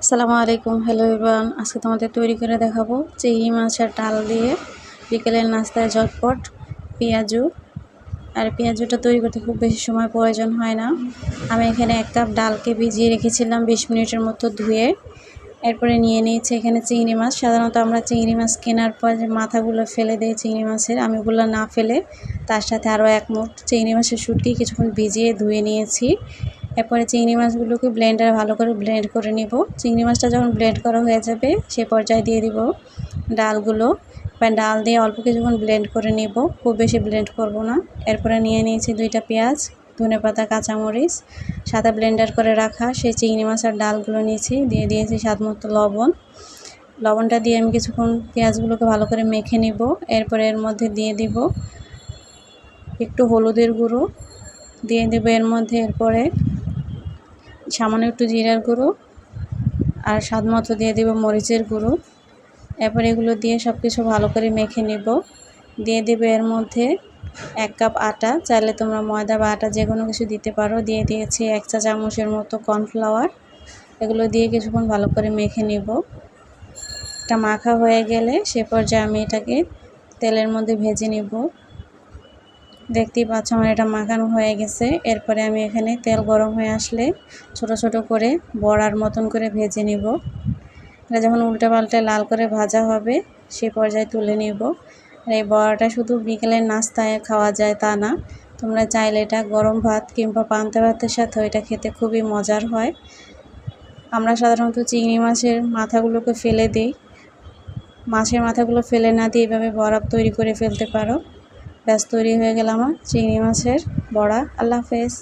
আসসালামু আলাইকুম, hello everyone. আজকে তোমাদের তৈরি করে দেখাবো চিংড়ি মাছের ডাল দিয়ে বিকেলের নাস্তায় ঝটপট পেঁয়াজু। আর পেঁয়াজুটা তৈরি করতে খুব বেশি সময় প্রয়োজন হয় না। আমি এখানে 1 কাপ ডালকে ভিজিয়ে রেখেছিলাম 20 মিনিটের মতো ধুয়ে। এরপরে নিয়ে নিয়েছি এখানে চিংড়ি মাছ। সাধারণত আমরা চিংড়ি মাছ কেনার পর যে মাথাগুলো ফেলে দেই চিংড়ি মাছের, আমি ওগুলো না ফেলে তার সাথে আরও 1 মুঠ চিংড়ি মাছের শুটকি কিছুক্ষণ ভিজিয়ে ধুয়ে নিয়েছি। এরপরে চিংড়ি মাছগুলোকে ব্লেন্ডারে ভালো করে ব্লেন্ড করে নিব। চিংড়ি মাছটা যখন ব্লেন্ড করা হয়ে যাবে সে পর্যায়ে দিয়ে দিব ডালগুলো। ডাল দিয়ে অল্প কিছুক্ষণ ব্লেন্ড করে নিব, খুব বেশি ব্লেন্ড করব না। এরপরে নিয়ে নিয়েছি 2টা পেঁয়াজ, ধনেপাতা, কাঁচামরিচ, সাথে ব্লেন্ডার করে রাখা সেই চিংড়ি মাছ আর ডালগুলো নিয়েছি, দিয়ে দিয়েছি স্বাদমতো লবণ। লবণটা দিয়ে আমি কিছুক্ষণ পেঁয়াজগুলোকে ভালো করে মেখে নিব। এরপরে এর মধ্যে দিয়ে দিব একটু হলুদের গুঁড়ো, দিয়ে দেব এর মধ্যে এরপরে সামান্য একটু জিরার গুঁড়ো আর স্বাদ মতো দিয়ে দেব মরিচের গুঁড়ো। এরপর এগুলো দিয়ে সব কিছু ভালো করে মেখে নেব। দিয়ে দেবে এর মধ্যে 1 কাপ আটা, চাইলে তোমরা ময়দা বা আটা যে কোনো কিছু দিতে পারো। দিয়ে দিয়েছি 1 চা চামচের মতো কর্নফ্লাওয়ার। এগুলো দিয়ে কিছুক্ষণ ভালো করে মেখে নেব। এটা মাখা হয়ে গেলে সে পর্যায়ে আমি এটাকে তেলের মধ্যে ভেজে নেব। দেখতেই পাচ্ছ আমার এটা মাখানো হয়ে গেছে। এরপরে আমি এখানে তেল গরম হয়ে আসলে ছোট ছোট করে বড়ার মতন করে ভেজে নিব। এটা যখন উল্টে পাল্টে লাল করে ভাজা হবে সে পর্যায়ে তুলে নিব। আর এই বড়াটা শুধু বিকেলের নাস্তায় খাওয়া যায় তা না, তোমরা চাইলে এটা গরম ভাত কিংবা পান্তা ভাতের সাথেও এটা খেতে খুবই মজার হয়। আমরা সাধারণত চিংড়ি মাছের মাথাগুলোকে ফেলে দিই, মাছের মাথাগুলো ফেলে না দিয়ে এভাবে বড়া তৈরি করে ফেলতে পারো। ব্যাস তৈরি হয়ে গেল আমার চিংড়ি মাছের বড়া। আল্লাহ হাফেজ।